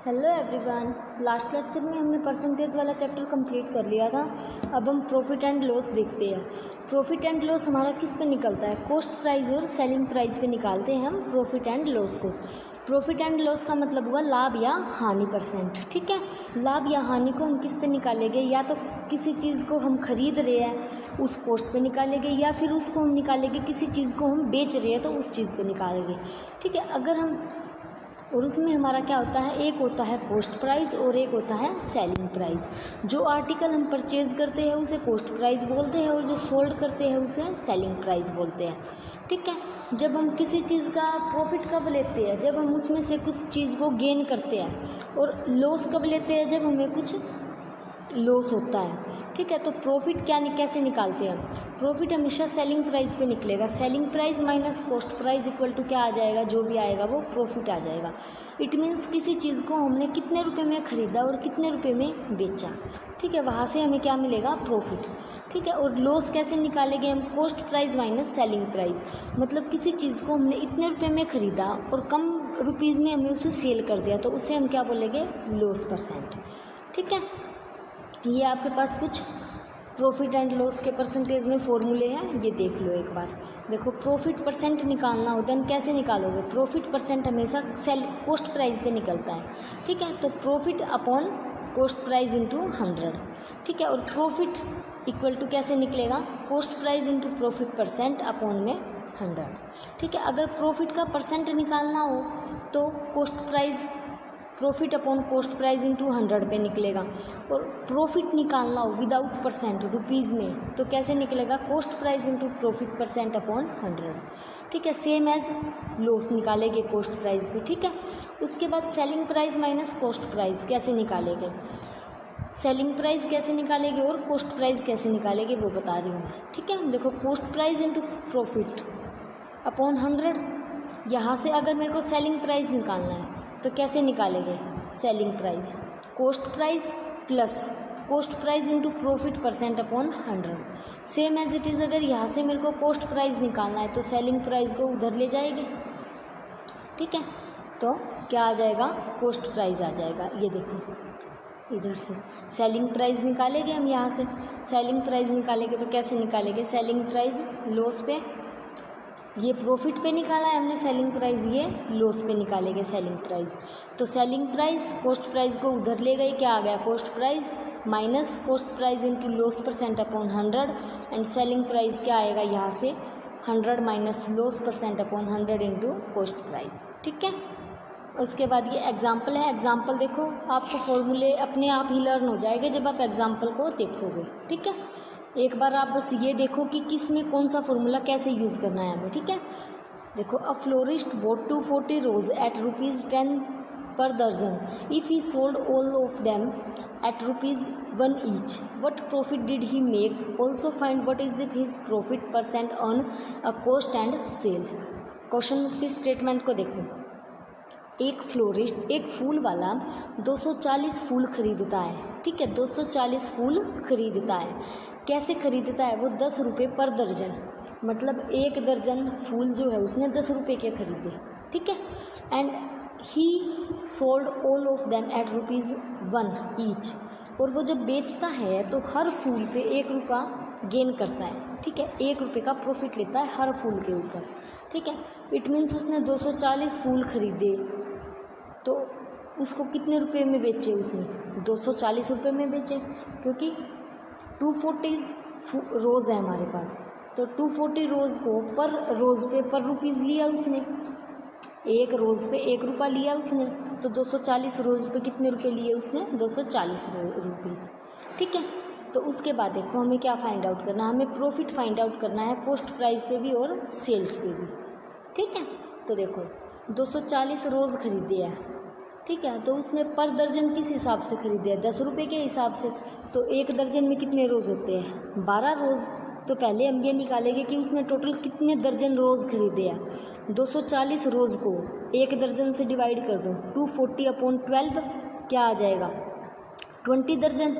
Hello everyone. Last lecture में हमने percentage वाला चैप्टर कंप्लीट कर लिया था। अब हम प्रॉफिट एंड लॉस देखते हैं। प्रॉफिट एंड लॉस हमारा किस पे निकलता है? कॉस्ट प्राइस और सेलिंग प्राइस पे निकालते हैं हम प्रॉफिट एंड लॉस को। प्रॉफिट एंड लॉस का मतलब हुआ लाभ या हानि परसेंट। ठीक है, लाभ या हानि को हम किस पे निकालेंगे? या तो किसी चीज़ को हम खरीद रहे हैं उस कॉस्ट पे निकालेंगे, या फिर उसको हम निकालेंगे किसी चीज़ को हम बेच रहे हैं तो उस चीज़ पे निकालेंगे। ठीक है, अगर हम और उसमें हमारा क्या होता है, एक होता है कॉस्ट प्राइस और एक होता है सेलिंग प्राइस। जो आर्टिकल हम परचेज करते हैं उसे कॉस्ट प्राइस बोलते हैं और जो सोल्ड करते हैं उसे सेलिंग प्राइस बोलते हैं। ठीक है, जब हम किसी चीज़ का प्रॉफिट कब लेते हैं? जब हम उसमें से कुछ चीज़ को गेन करते हैं। और लॉस कब लेते हैं? जब हमें कुछ लॉस होता है। ठीक है, तो प्रॉफिट कैसे निकालते हैं? प्रॉफिट हमेशा सेलिंग प्राइस पे निकलेगा। Selling price minus cost price equal to क्या आ जाएगा? जो भी आएगा वो प्रॉफिट आ जाएगा। इट मीन्स किसी चीज़ को हमने कितने रुपए में ख़रीदा और कितने रुपए में बेचा। ठीक है, वहाँ से हमें क्या मिलेगा? प्रॉफिट। ठीक है, और लॉस कैसे निकालेंगे हम? Cost price minus selling price. मतलब किसी चीज़ को हमने इतने रुपए में ख़रीदा और कम रुपीज़ में हमें उसे सेल कर दिया तो उसे हम क्या बोलेंगे? Loss percent. ठीक है, ये आपके पास कुछ प्रॉफिट एंड लॉस के परसेंटेज में फॉर्मूले हैं, ये देख लो एक बार। देखो, प्रॉफिट परसेंट निकालना हो देन कैसे निकालोगे? प्रॉफिट परसेंट हमेशा कॉस्ट प्राइस पे निकलता है। ठीक है, तो profit upon cost price into 100। ठीक है, और प्रॉफिट इक्वल टू कैसे निकलेगा? Cost price into profit percent upon में 100। ठीक है, अगर प्रॉफिट का परसेंट निकालना हो तो cost price profit upon cost price into 100 पे निकलेगा। और प्रॉफिट निकालना हो विदाउट परसेंट रुपीज़ में तो कैसे निकलेगा? Cost price into profit percent upon 100। ठीक है, सेम एज लॉस निकालेंगे कॉस्ट प्राइस भी। ठीक है, उसके बाद selling price minus cost price कैसे निकालेंगे? सेलिंग प्राइस कैसे निकालेंगे और कॉस्ट प्राइस कैसे निकालेंगे वो बता रही हूँ मैं। ठीक है, देखो, cost price into profit upon 100। यहाँ से अगर मेरे को सेलिंग प्राइस निकालना है तो कैसे निकालेंगे? Selling price cost price plus cost price into profit percent upon 100। Same as it is, अगर यहाँ से मेरे को कॉस्ट प्राइस निकालना है तो सेलिंग प्राइस को उधर ले जाएंगे। ठीक है, तो क्या आ जाएगा? कॉस्ट प्राइस आ जाएगा। ये देखो, इधर से सेलिंग प्राइस निकालेंगे हम। यहाँ से सेलिंग प्राइस निकालेंगे तो कैसे निकालेंगे? सेलिंग प्राइस लॉस पे, ये प्रॉफिट पे निकाला है हमने सेलिंग प्राइस, ये लॉस पे निकालेंगे सेलिंग प्राइस। तो सेलिंग प्राइस कॉस्ट प्राइस को उधर ले गए, क्या आ गया? Cost price minus cost price into loss percent upon 100। And selling price क्या आएगा? यहाँ से 100 minus loss percent upon 100 into cost price. ठीक है, उसके बाद ये एग्जाम्पल है। एग्जाम्पल देखो, आपको फॉर्मूले अपने आप ही लर्न हो जाएंगे जब आप एग्जाम्पल को देखोगे। ठीक है, एक बार आप बस ये देखो कि किस में कौन सा फॉर्मूला कैसे यूज़ करना है हमें। ठीक है, देखो, a florist bought 240 rose at ₹10 per dozen if he sold all of them at ₹1 each, what profit did he make? Also find what is his profit percent on a cost and sell. Question की statement को देखो। एक florist, एक फूल वाला 240 फूल खरीदता है। ठीक है, 240 फूल खरीदता है। कैसे खरीदता है? वो 10 रुपये पर दर्जन, मतलब एक दर्जन फूल जो है उसने 10 रुपये के खरीदे। ठीक है, and he sold all of them at ₹1 each. और वो जब बेचता है तो हर फूल पे 1 रुपया गेन करता है। ठीक है, 1 रुपये का प्रॉफिट लेता है हर फूल के ऊपर। ठीक है, इट मीन्स उसने 240 फूल खरीदे तो उसको कितने रुपए में बेचे? उसने 240 रुपये में बेचे, क्योंकि 240 रोज़ है हमारे पास। तो 240 रोज़ को पर रोज़ पे पर रुपीज़ लिया उसने, एक रोज़ पे 1 रुपया लिया उसने। तो 240 रोज़ पे कितने रुपए लिए उसने? 240 रुपीज़। ठीक है, तो उसके बाद देखो, हमें क्या फाइंड आउट करना है? हमें प्रॉफिट फाइंड आउट करना है कॉस्ट प्राइस पे भी और सेल्स पे भी। ठीक है, तो देखो, 240 रोज़ खरीदे हैं। ठीक है, तो उसने पर दर्जन किस हिसाब से खरीदे हैं? 10 रुपये के हिसाब से। तो एक दर्जन में कितने रोज़ होते हैं? 12 रोज़। तो पहले हम ये निकालेंगे कि उसने टोटल कितने दर्जन रोज़ खरीदे हैं। 240 रोज़ को एक दर्जन से डिवाइड कर दो, 240 अपॉन 12 क्या आ जाएगा? 20 दर्जन।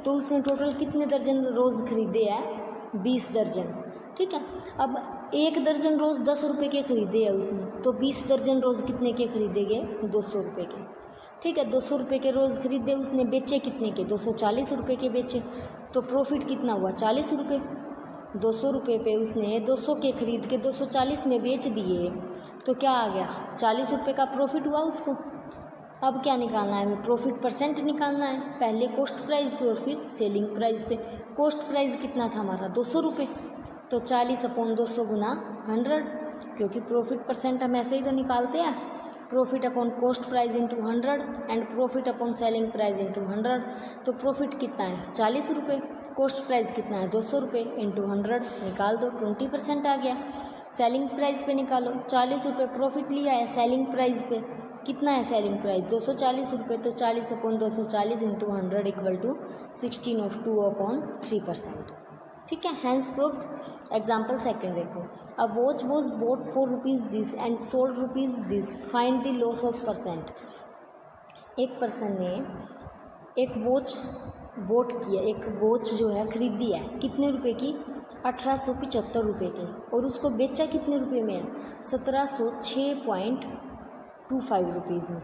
तो उसने टोटल कितने दर्जन रोज़ खरीदे हैं? 20 दर्जन। ठीक है, अब 1 दर्जन रोज़ 10 रुपये के खरीदे है उसने, तो 20 दर्जन रोज़ कितने के खरीदेंगे? 200 रुपये के। ठीक है, 200 रुपये के रोज़ खरीदे उसने, बेचे कितने के? 240 रुपये के बेचे, तो प्रॉफिट कितना हुआ? 40 रुपये। 200 रुपये पे उसने 200 के खरीद के 240 में बेच दिए, तो क्या आ गया? 40 रुपये का प्रॉफिट हुआ उसको। अब क्या निकालना है हमें? प्रॉफिट परसेंट निकालना है, पहले कॉस्ट प्राइस पे और फिर सेलिंग प्राइस पे। कॉस्ट प्राइस कितना था हमारा? 200 रुपये, तो 40/200 गुना 100, क्योंकि प्रॉफिट परसेंट हम ऐसे ही तो निकालते हैं, profit upon cost price into 100 and profit upon selling price into 100। तो प्रॉफिट कितना है? 40 रुपये, कॉस्ट प्राइस कितना है? 200 रुपये इंटू 100 निकाल दो, 20% आ गया। सेलिंग प्राइस पे निकालो, 40 रुपये प्रॉफिट लिया है, सेलिंग प्राइस पे कितना है? सेलिंग प्राइस 240 रुपये, तो 40/240 इंटू 100 इक्वल टू 16/2/3%। ठीक है, हैंस प्रूव्ड। एग्जाम्पल सेकेंड देखो, a watch was boat for rupees this and sold rupees this, find the loss of percent. एक पर्सन ने एक वॉच बोट किया, एक वॉच जो है खरीदी है, कितने रुपए की? 1875 रुपये की, और उसको बेचा कितने रुपये में? 1706.25 रुपीज़ में।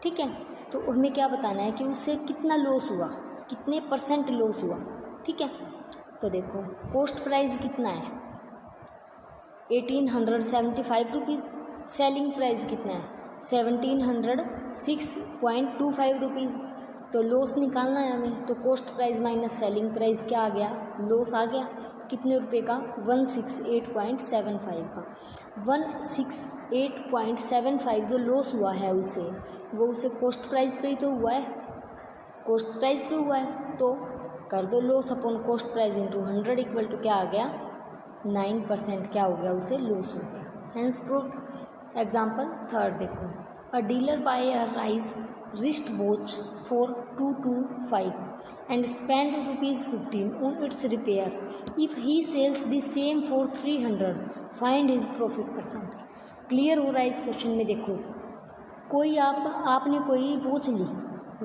ठीक है, तो हमें क्या बताना है कि उससे कितना लॉस हुआ, कितने परसेंट लॉस हुआ। ठीक है, तो देखो कॉस्ट प्राइस कितना है? 1875 रुपीज़, सेलिंग प्राइस कितना है? 1706.25 रुपीज़। तो लॉस निकालना है हमें, तो cost price minus selling price क्या आ गया? लॉस आ गया। कितने रुपए का? 168.75 का। 168.75 जो लॉस हुआ है उसे, वो उसे कॉस्ट प्राइस पे ही तो हुआ है, कॉस्ट प्राइस पे हुआ है, तो कर दो loss upon cost price into 100 equal to क्या आ गया? 9% क्या हो गया? उसे लॉस हो गया। Hence proved. एग्जाम्पल थर्ड देखो, a dealer buy a rice wrist watch for 225 and spend ₹15 on its repair. If he sells the same for 300, find his profit percent. Clear हो रहा है इस क्वेश्चन में? देखो, कोई आपने कोई वॉच ली,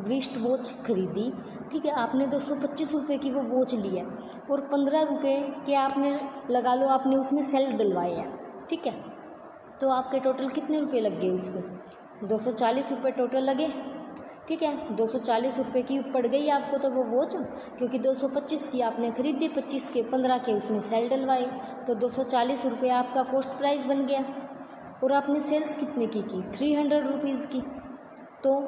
रिस्ट वॉच खरीदी, ठीक है, आपने 225 रुपये की वो वॉच ली है, और 15 रुपये के आपने लगा लो आपने उसमें सेल डलवाए हैं। ठीक है, तो आपके टोटल कितने रुपये लग गए उस पर? 240 रुपये टोटल लगे। ठीक है, 240 रुपये की पड़ गई आपको तो वो वॉच, क्योंकि 225 की आपने खरीदी, 25 के 15 के उसमें सेल डलवाए, तो 240 रुपये आपका कॉस्ट प्राइस बन गया। और आपने सेल्स कितने की 300 रुपीज़ की। तो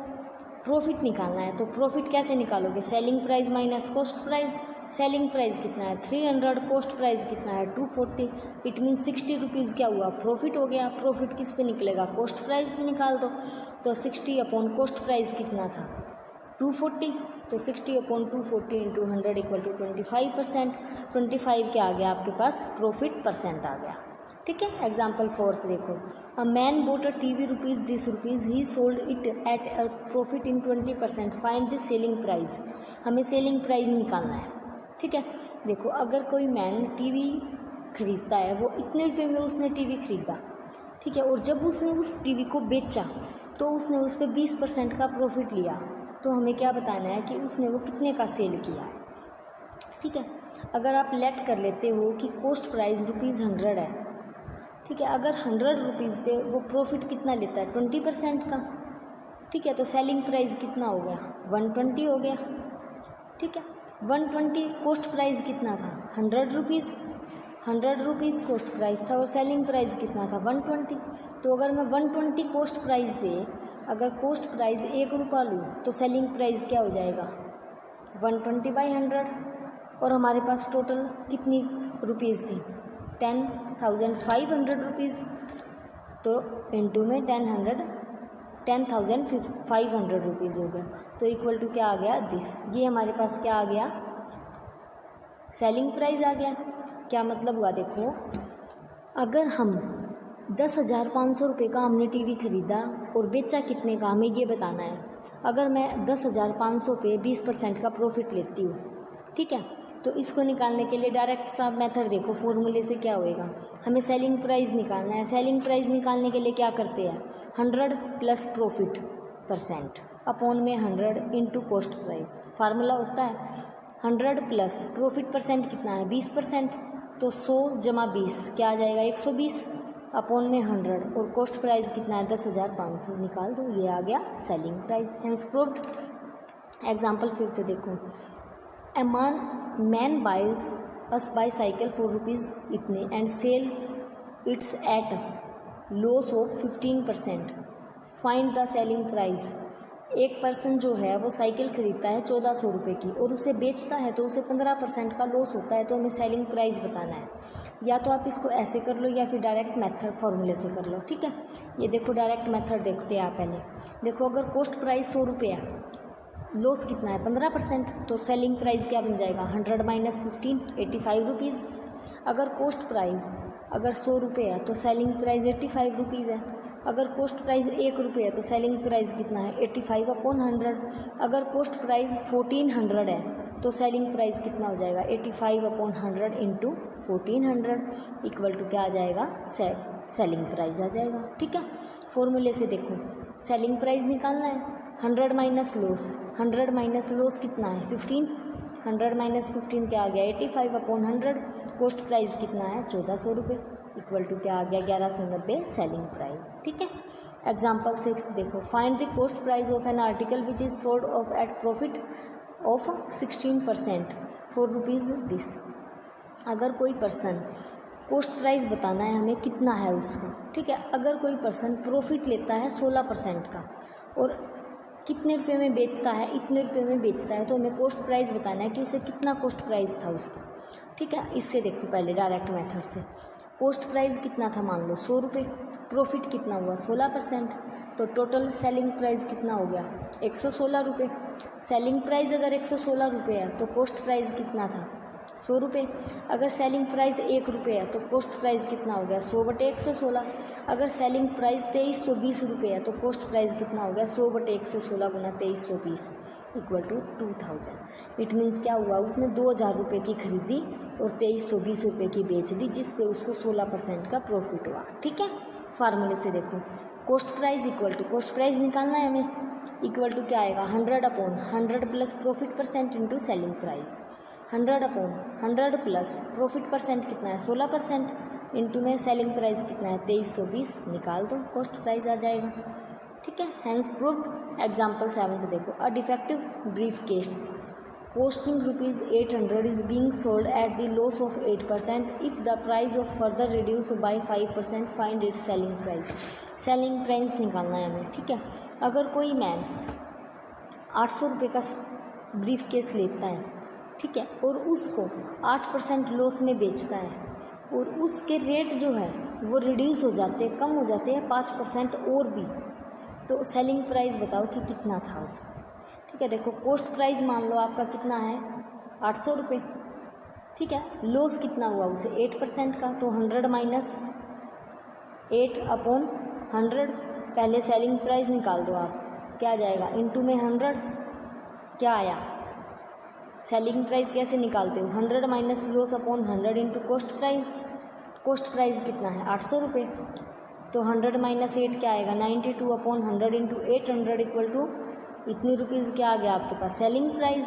प्रॉफिट निकालना है, तो प्रॉफिट कैसे निकालोगे? Selling price minus cost price. Selling price कितना है? 300, कॉस्ट प्राइस कितना है? 240, इट मीन 60 रुपीज़ क्या हुआ? प्रॉफिट हो गया। प्रॉफिट किस पे निकलेगा? कॉस्ट प्राइस पे निकाल दो, तो 60 अपॉन कॉस्ट प्राइस कितना था? 240, तो 60 अपॉन 240 इंटू 100 इक्वल टू 25%। 25 क्या आ गया आपके पास? प्रॉफिट परसेंट आ गया। ठीक है, एग्जाम्पल फोर्थ देखो, a man boat a TV rupees this rupees, he sold it at a profit in 20%, find the selling price. हमें सेलिंग प्राइस निकालना है। ठीक है, देखो अगर कोई मैन टीवी खरीदता है, वो इतने रुपये में उसने टीवी खरीदा, ठीक है, और जब उसने उस टीवी को बेचा तो उसने उस पर 20% का प्रॉफिट लिया, तो हमें क्या बताना है कि उसने वो कितने का सेल किया। ठीक है, अगर आप लेट कर लेते हो कि कॉस्ट प्राइस ₹100 है, ठीक है, अगर 100 रुपीज़ पे वो प्रॉफिट कितना लेता है? 20% का। ठीक है, तो सेलिंग प्राइस कितना हो गया? 120 हो गया। ठीक है, 120, कॉस्ट प्राइस कितना था? 100 रुपीज़। 100 रुपीज़ कॉस्ट प्राइस था और सेलिंग प्राइस कितना था? 120। तो अगर मैं 120 कॉस्ट प्राइस पे अगर कॉस्ट प्राइस 1 रुपया लूँ तो सेलिंग प्राइस क्या हो जाएगा? 120/100। और हमारे पास टोटल कितनी रुपीज़ थी? 10,500 रुपीज़। तो इंटू में 10,500 रुपीज़ हो गया, तो इक्वल टू क्या आ गया? दिस। ये हमारे पास क्या आ गया? सेलिंग प्राइस आ गया। क्या मतलब हुआ? देखो, अगर हम 10,500 रुपये का हमने टीवी ख़रीदा और बेचा कितने का, हमें ये बताना है। अगर मैं 10,500 पे 20% का प्रॉफिट लेती हूँ, ठीक है, तो इसको निकालने के लिए डायरेक्ट सा मेथड देखो, फॉर्मूले से क्या होएगा? हमें सेलिंग प्राइस निकालना है। सेलिंग प्राइस निकालने के लिए क्या करते हैं? 100 प्लस प्रॉफिट परसेंट अपॉन में 100 इंटू कॉस्ट प्राइस। फार्मूला होता है 100 प्लस प्रॉफिट परसेंट कितना है? 20%। तो 100 जमा 20 क्या आ जाएगा 120 अपॉन में 100 और कॉस्ट प्राइस कितना है 10,500 निकाल दो, ये आ गया selling price. Hence proved. Example fifth देखो, a man buys us bicycle for rupees इतने and sell its at loss of 15%, find the selling price. एक पर्सन जो है वो साइकिल खरीदता है 1400 रुपये की और उसे बेचता है तो उसे 15% का लॉस होता है, तो हमें सेलिंग प्राइस बताना है। या तो आप इसको ऐसे कर लो या फिर डायरेक्ट मेथड फॉर्मूले से कर लो, ठीक है। ये देखो डायरेक्ट मेथड देखते हैं आप पहले। देखो अगर कॉस्ट प्राइस 100 रुपये है, लॉस कितना है 15%, तो सेलिंग प्राइस क्या बन जाएगा 100 माइनस 15 85 रुपीज़। अगर कॉस्ट प्राइस अगर 100 रुपये है तो सेलिंग प्राइस 85 रुपीज़ है। अगर कॉस्ट प्राइस 1 रुपये है तो सेलिंग प्राइस कितना है 85 अपॉन 100। अगर कॉस्ट प्राइस 1400 है तो सेलिंग प्राइस कितना हो जाएगा 85 अपॉन 100 इंटू 1400 इक्वल टू क्या आ जाएगा सेलिंग प्राइस आ जाएगा, ठीक है। फॉर्मूले से देखो सेलिंग प्राइस निकालना है 100 माइनस लॉस, 100 माइनस लॉस कितना है 15, 100 माइनस 15 क्या आ गया 85 अपॉन 100, कॉस्ट प्राइस कितना है 1400 रुपये इक्वल टू क्या आ गया 1190 सेलिंग प्राइस, ठीक है। एग्जाम्पल 6 देखो, find the cost price of an article which is sold of at profit of 16% for rupees this. अगर कोई पर्सन कॉस्ट प्राइस बताना है हमें कितना है उसका, ठीक है। अगर कोई पर्सन प्रॉफिट लेता है 16% का और कितने रुपए में बेचता है इतने रुपए में बेचता है, तो हमें कॉस्ट प्राइस बताना है कि उसे कितना कॉस्ट प्राइस था उसका, ठीक है। इससे देखो पहले डायरेक्ट मेथड से कॉस्ट प्राइस कितना था मान लो 100 रुपये, प्रॉफिट कितना हुआ 16%, तो टोटल सेलिंग प्राइस कितना हो गया 116 रुपये। सेलिंग प्राइस अगर 116 रुपये है तो कॉस्ट प्राइस कितना था 100 रुपये। अगर सेलिंग प्राइस 1 रुपये है तो कॉस्ट प्राइस कितना हो गया 100 बटे 116। अगर सेलिंग प्राइस 2320 रुपये है तो कॉस्ट प्राइस कितना हो गया 100 बटे 116 गुना 2320 इक्वल टू 2000। इट मीन्स क्या हुआ उसने 2000 रुपये की खरीदी और 2320 रुपये की बेच दी, जिस पे उसको 16% का प्रॉफिट हुआ, ठीक है। फार्मूले से देखो cost price equal to cost price निकालना है हमें, इक्वल टू क्या आएगा 100 upon 100 plus profit percent into selling price. 100 upon 100 plus profit percent कितना है 16% इंटू में सेलिंग प्राइस कितना है 2320 निकाल दो, कॉस्ट प्राइस आ जाएगा, ठीक है। Hence proved. एग्जाम्पल 7 देखो, a defective brief case costing rupees 800 is being sold at the loss of 8%. If the price of further reduced by 5%, find its selling price. Selling price निकालना है हमें, ठीक है। अगर कोई मैन 800 रुपये का ब्रीफ केस लेता है, ठीक है, और उसको 8% लॉस में बेचता है और उसके रेट जो है वो रिड्यूस हो जाते हैं, कम हो जाते हैं 5% और भी, तो सेलिंग प्राइस बताओ कि कितना था उसका, ठीक है। देखो कॉस्ट प्राइस मान लो आपका कितना है 800 रुपये, ठीक है। लॉस कितना हुआ उसे 8% का, तो 100 माइनस 8 अपॉन 100, पहले सेलिंग प्राइस निकाल दो आप, क्या आ जाएगा इंटू में 100 क्या आया। सेलिंग प्राइस कैसे निकालते हो 100 minus loss upon 100 into cost price. Cost price कितना है 800 रुपये, तो 100 माइनस 8 क्या आएगा 92 अपॉन 100 इंटू 800 इक्वल टू इतनी रुपीज़ क्या आ गया आपके पास सेलिंग प्राइस।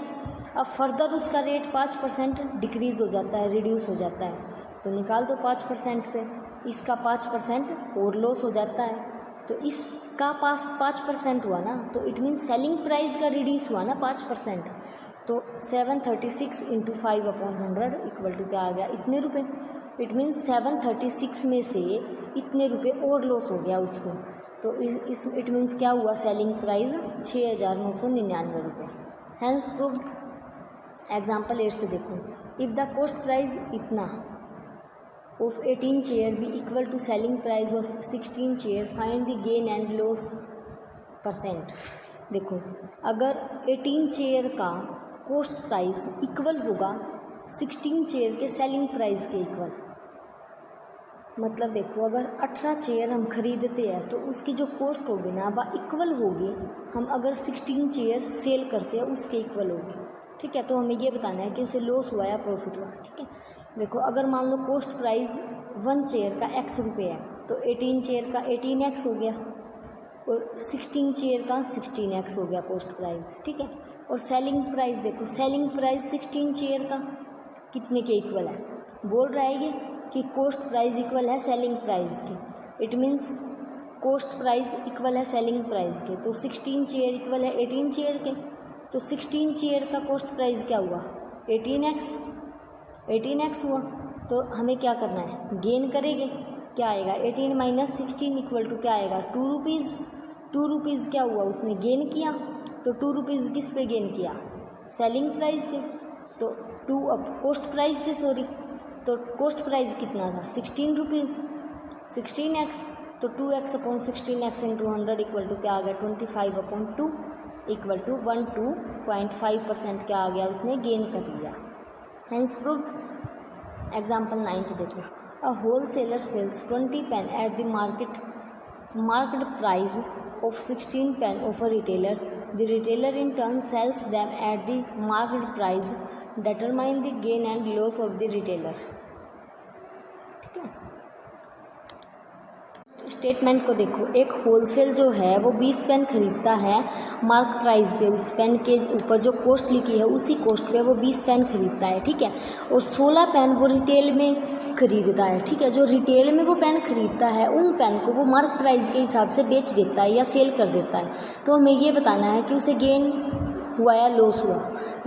अब फर्दर उसका रेट 5% डिक्रीज़ हो जाता है, रिड्यूस हो जाता है, तो निकाल दो 5% पे, इसका 5% और लॉस हो जाता है, तो इसका पास 5% हुआ ना, तो इट मीन्स सेलिंग प्राइस का रिड्यूस हुआ ना 5%, तो 736 इंटू 5 अपॉन 100 इक्वल टू क्या आ गया इतने रुपये। इट मीन्स 736 में से इतने रुपये और लॉस हो गया उसको, तो इस इट मीन्स क्या हुआ सेलिंग प्राइस 6999 रुपये। Hence proved. एग्जाम्पल 8 से देखो, इफ़ द कॉस्ट प्राइस इतना of 18 chair be equal to selling price of 16 chair, find the gain and loss percent. देखो अगर 18 चेयर का कॉस्ट प्राइस इक्वल होगा 16 चेयर के सेलिंग प्राइस के इक्वल, मतलब देखो अगर 18 चेयर हम खरीदते हैं तो उसकी जो कॉस्ट होगी ना वह इक्वल होगी हम अगर 16 चेयर सेल करते हैं उसके इक्वल होगी, ठीक है। तो हमें ये बताना है कि उसे लॉस हुआ या प्रॉफिट हुआ, ठीक है। देखो अगर मान लो कॉस्ट प्राइस 1 चेयर का x रुपये है तो 18 चेयर का 18x हो गया और 16 चेयर का 16x हो गया कॉस्ट प्राइस, ठीक है। और सेलिंग प्राइस देखो, सेलिंग प्राइस 16 चेयर का कितने के इक्वल है बोल रहा है ये कि कोस्ट प्राइस इक्वल है सेलिंग प्राइस के। It means coast price equal है सेलिंग प्राइस के। तो 16 चेयर इक्वल है 18 चेयर के। तो 16 चेयर का कोस्ट प्राइस क्या हुआ, 18x हुआ। तो हमें क्या करना है, गेन करेंगे। क्या आएगा, 18 माइनस 16 इक्वल टू क्या आएगा, 2 रुपीज़। 2 रुपीज़ क्या हुआ, उसने गेन किया। तो 2 रुपीज़ किस पे गेन किया, सेलिंग प्राइस पे। तो 2 अब कोस्ट प्राइस पे, सॉरी। तो कोस्ट प्राइस कितना था, 16 रुपीज़, 16x। तो 2x upon 16x into 100 equal to क्या आ गया, 25/2 इक्वल टू 12.5% क्या आ गया, उसने गेन कर लिया। Hence proved. एग्जाम्पल 9 देखो। A wholesaler sells 20 pen at the marked price of 16 pen of a retailer. The retailer in turn sells them at the marked price. Determine the gain and loss of the retailer. ठीक है, statement को देखो। एक wholesale जो है वो 20 pen खरीदता है मार्क प्राइस पे, उस पेन के ऊपर जो कॉस्ट लिखी है उसी कॉस्ट पे वो 20 पेन खरीदता है, ठीक है। और 16 पेन वो रिटेल में खरीदता है, ठीक है। जो रिटेल में वो पेन खरीदता है उन पेन को वो मार्क प्राइस के हिसाब से बेच देता है या सेल कर देता है। तो हमें ये बताना है कि उसे गेन हुआ या लॉस हुआ।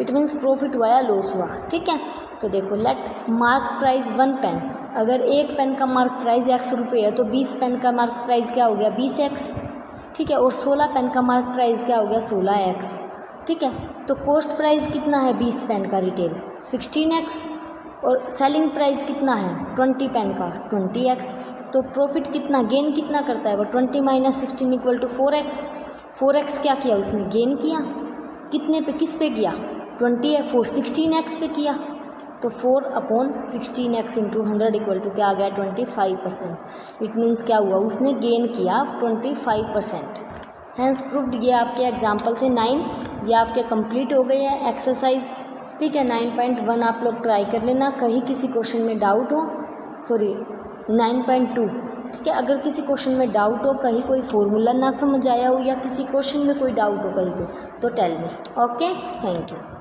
इट मीन्स प्रॉफिट हुआ या लॉस हुआ, ठीक है। तो देखो, लेट मार्क प्राइस 1 पेन, अगर एक पेन का मार्क प्राइस x रुपये है तो 20 पेन का मार्क प्राइस क्या हो गया, 20x, ठीक है। और 16 पेन का मार्क प्राइस क्या हो गया, 16x, ठीक है। तो कॉस्ट प्राइस कितना है 20 पेन का रिटेल, 16x, और सेलिंग प्राइस कितना है 20 पेन का, 20x। तो प्रॉफिट कितना, गेन कितना करता है वो, 20 minus 16 equal to 4x। 4x क्या किया उसने, गेन किया। कितने पे, किस पे किया, 16x पे किया। तो 4/16x इंटू 100 इक्वल टू क्या आ गया, 25%। इट मीन्स क्या हुआ, उसने गेन किया 25%। Hence proved. ये आपके एग्जाम्पल थे 9, ये आपके कंप्लीट हो गए हैं एक्सरसाइज, ठीक है। 9.1 आप लोग ट्राई कर लेना, कहीं किसी क्वेश्चन में डाउट हो, सॉरी 9.2, ठीक है। अगर किसी क्वेश्चन में डाउट हो, कहीं कोई फॉर्मूला ना समझ आया हो या किसी क्वेश्चन में कोई डाउट हो कहीं पे, तो tell me. Okay, thank you.